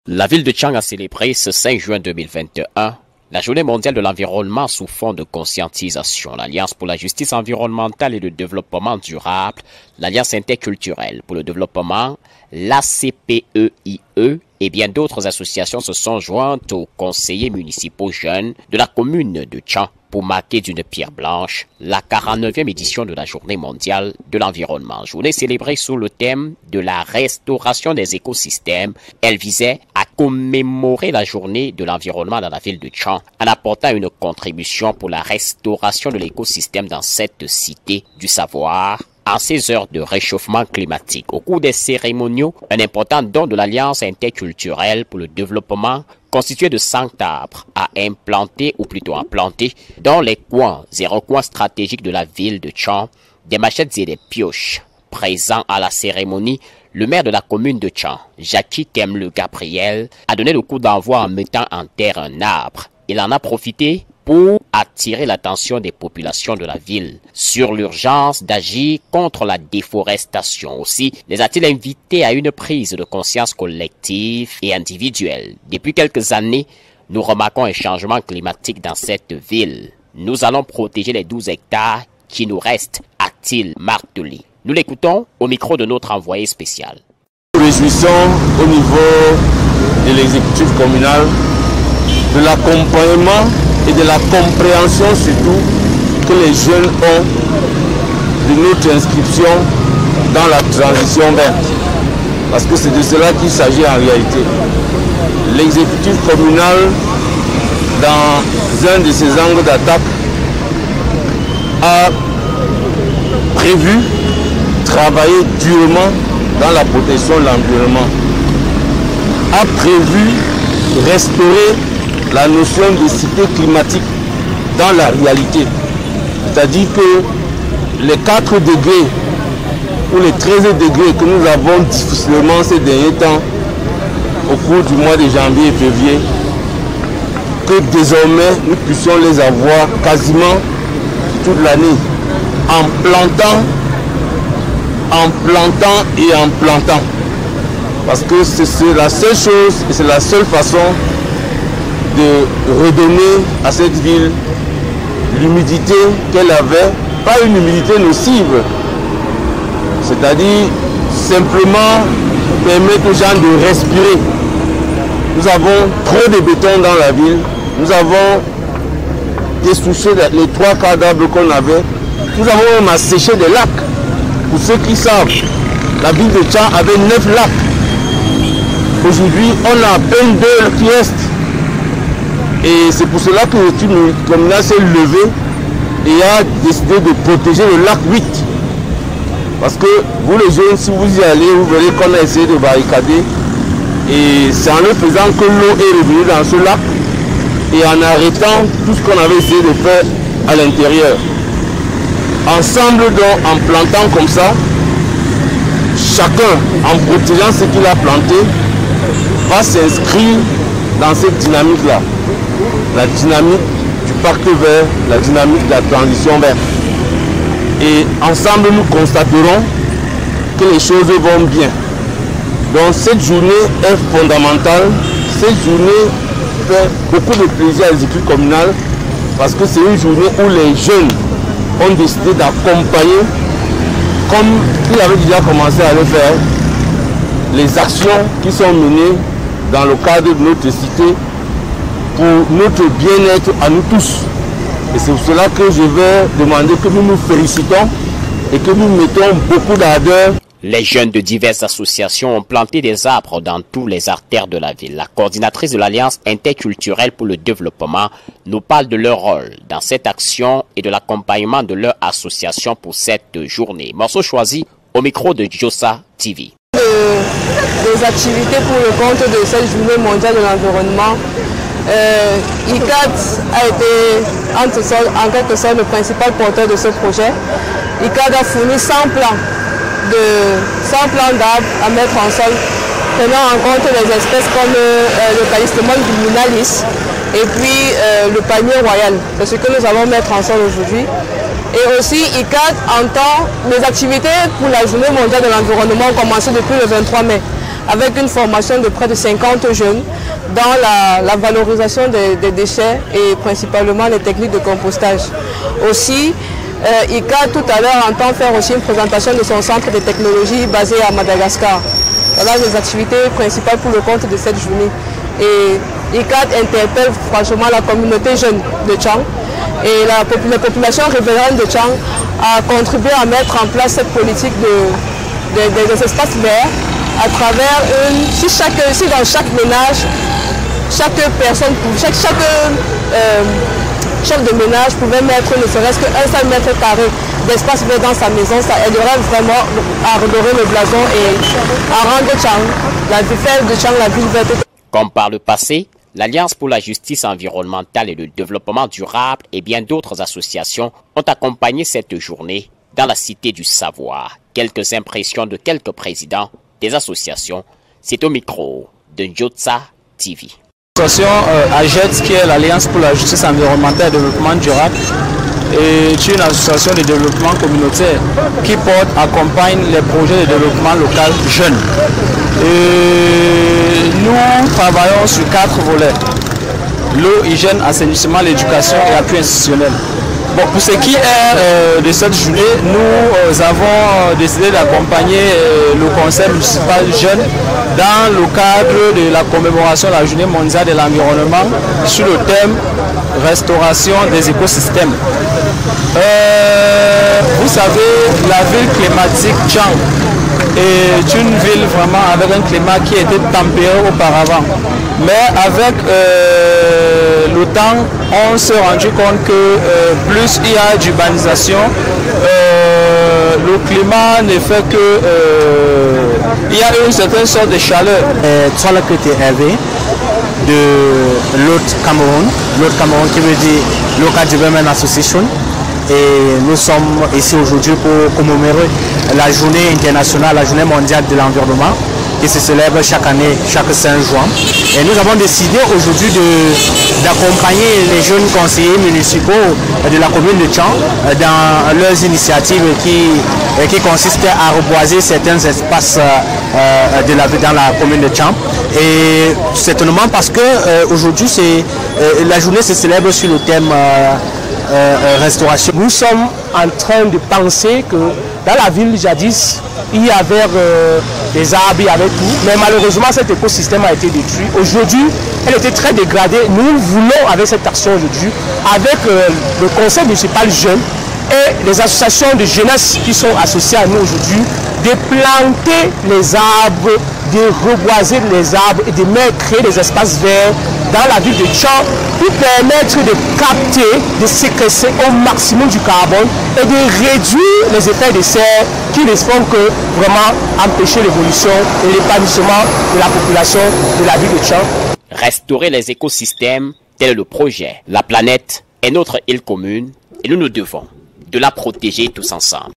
La ville de Tchang a célébré ce 5 juin 2021 la journée mondiale de l'environnement sous fond de conscientisation. L'Alliance pour la justice environnementale et le développement durable, l'Alliance interculturelle pour le développement, l'ACPEIE et bien d'autres associations se sont jointes aux conseillers municipaux jeunes de la commune de Tchang pour marquer d'une pierre blanche la 49e édition de la Journée mondiale de l'environnement. Journée célébrée sous le thème de la restauration des écosystèmes. Elle visait à commémorer la journée de l'environnement dans la ville de Tchang en apportant une contribution pour la restauration de l'écosystème dans cette cité du savoir en ces heures de réchauffement climatique. Au cours des cérémoniaux, un important don de l'Alliance interculturelle pour le développement constitué de 100 arbres à implanter ou plutôt à planter dans les coins et recoins stratégiques de la ville de Tchang, des machettes et des pioches. Présent à la cérémonie, le maire de la commune de Tchang, Jackie Kemle Gabriel, a donné le coup d'envoi en mettant en terre un arbre. Il en a profité pour attirer l'attention des populations de la ville sur l'urgence d'agir contre la déforestation. Aussi, les a-t-il invités à une prise de conscience collective et individuelle. Depuis quelques années, nous remarquons un changement climatique dans cette ville. Nous allons protéger les 12 hectares qui nous restent, a-t-il martelé. Nous l'écoutons au micro de notre envoyé spécial. Nous nous réjouissons au niveau de l'exécutif communal de l'accompagnement et de la compréhension surtout que les jeunes ont de notre inscription dans la transition verte. Parce que c'est de cela qu'il s'agit en réalité. L'exécutif communal, dans un de ses angles d'attaque, a prévu travailler durement dans la protection de l'environnement, a prévu restaurer la notion de cité climatique dans la réalité. C'est-à-dire que les 4 degrés ou les 13 degrés que nous avons difficilement ces derniers temps au cours du mois de janvier et février, que désormais nous puissions les avoir quasiment toute l'année en plantant et en plantant. Parce que c'est la seule chose et c'est la seule façon de redonner à cette ville l'humidité qu'elle avait, pas une humidité nocive, c'est-à-dire simplement permettre aux gens de respirer. Nous avons trop de béton dans la ville, nous avons dessouché les 3 quarts d'arbres qu'on avait, nous avons même asséché des lacs. Pour ceux qui savent, la ville de Tchang avait 9 lacs. Aujourd'hui, on a à peine 2 qui restent. Et c'est pour cela que l'équipe communale s'est levée et a décidé de protéger le lac 8. Parce que vous les jeunes, si vous y allez, vous verrez qu'on a essayé de barricader. Et c'est en le faisant que l'eau est revenue dans ce lac et en arrêtant tout ce qu'on avait essayé de faire à l'intérieur. Ensemble, donc, en plantant comme ça, chacun, en protégeant ce qu'il a planté, va s'inscrire dans cette dynamique-là. La dynamique du pacte vert, la dynamique de la transition verte. Et ensemble, nous constaterons que les choses vont bien. Donc cette journée est fondamentale. Cette journée fait beaucoup de plaisir à l'exécutif communal parce que c'est une journée où les jeunes ont décidé d'accompagner, comme ils avaient déjà commencé à le faire, les actions qui sont menées dans le cadre de notre cité pour notre bien-être à nous tous. Et c'est pour cela que je vais demander que nous nous félicitons et que nous mettons beaucoup d'ardeur. Les jeunes de diverses associations ont planté des arbres dans tous les artères de la ville. La coordinatrice de l'Alliance interculturelle pour le développement nous parle de leur rôle dans cette action et de l'accompagnement de leur association pour cette journée. Morceau choisi au micro de Josa TV. Des activités pour le compte de cette journée mondiale de l'environnement. ICAT a été en quelque sorte le principal porteur de ce projet. ICAT a fourni 100 plans d'arbres à mettre en sol, prenant en compte les espèces comme le Callistemon vulminalis et puis le palmier royal. C'est ce que nous allons mettre en sol aujourd'hui. Et aussi, ICAT entend les activités pour la journée mondiale de l'environnement ont commencé depuis le 23 mai. avec une formation de près de 50 jeunes dans la valorisation des déchets et principalement les techniques de compostage. Aussi, ICAD tout à l'heure entend faire aussi une présentation de son centre de technologie basé à Madagascar. Voilà les activités principales pour le compte de cette journée. Et ICAD interpelle franchement la communauté jeune de Tchang et la population riveraine de Tchang a contribué à mettre en place cette politique des espaces verts à travers si dans chaque ménage, chaque personne, chef de ménage pouvait mettre ne serait-ce qu'un seul mètre carré d'espace vert dans sa maison, ça aiderait vraiment à redorer le blason et à rendre Tchang, la ville de Tchang, la ville verte. Comme par le passé, l'Alliance pour la justice environnementale et le développement durable et bien d'autres associations ont accompagné cette journée dans la Cité du Savoir. Quelques impressions de quelques présidents des associations, c'est au micro de Njotsa TV. L'association AGET, qui est l'Alliance pour la justice environnementale et le développement durable, est une association de développement communautaire qui accompagne les projets de développement local jeunes. Et nous travaillons sur 4 volets: l'eau, hygiène, assainissement, l'éducation et appui institutionnel. Bon, pour ce qui est de cette journée, nous avons décidé d'accompagner le conseil municipal jeune dans le cadre de la commémoration de la journée mondiale de l'environnement sur le thème restauration des écosystèmes. Vous savez, la ville climatique Tchang est une ville vraiment avec un climat qui était tempéré auparavant. Mais avec le temps, on s'est rendu compte que plus il y a d'urbanisation, le climat ne fait que... il y a une certaine sorte de chaleur. Côté Hervé de l'autre Cameroun qui veut dire Local Development Association. Et nous sommes ici aujourd'hui pour commémorer la journée internationale, la journée mondiale de l'environnement qui se célèbre chaque année, chaque 5 juin. Et nous avons décidé aujourd'hui d'accompagner les jeunes conseillers municipaux de la commune de Tchang dans leurs initiatives qui consistent à reboiser certains espaces dans la commune de Tchang. Et certainement parce que aujourd'hui la journée se célèbre sur le thème restauration. Nous sommes en train de penser que dans la ville jadis, il y avait des arbres, il y avait tout, mais malheureusement cet écosystème a été détruit. Aujourd'hui, elle était très dégradée. Nous voulons, avec cette action aujourd'hui, avec le conseil municipal jeune et les associations de jeunesse qui sont associées à nous aujourd'hui, de planter les arbres, de reboiser les arbres et de créer des espaces verts dans la ville de Tchang pour permettre de capter, de séquestrer au maximum du carbone et de réduire les effets de serre qui ne font que vraiment empêcher l'évolution et l'épanouissement de la population de la ville de Tchang. Restaurer les écosystèmes, tel est le projet. La planète est notre île commune et nous devons de la protéger tous ensemble.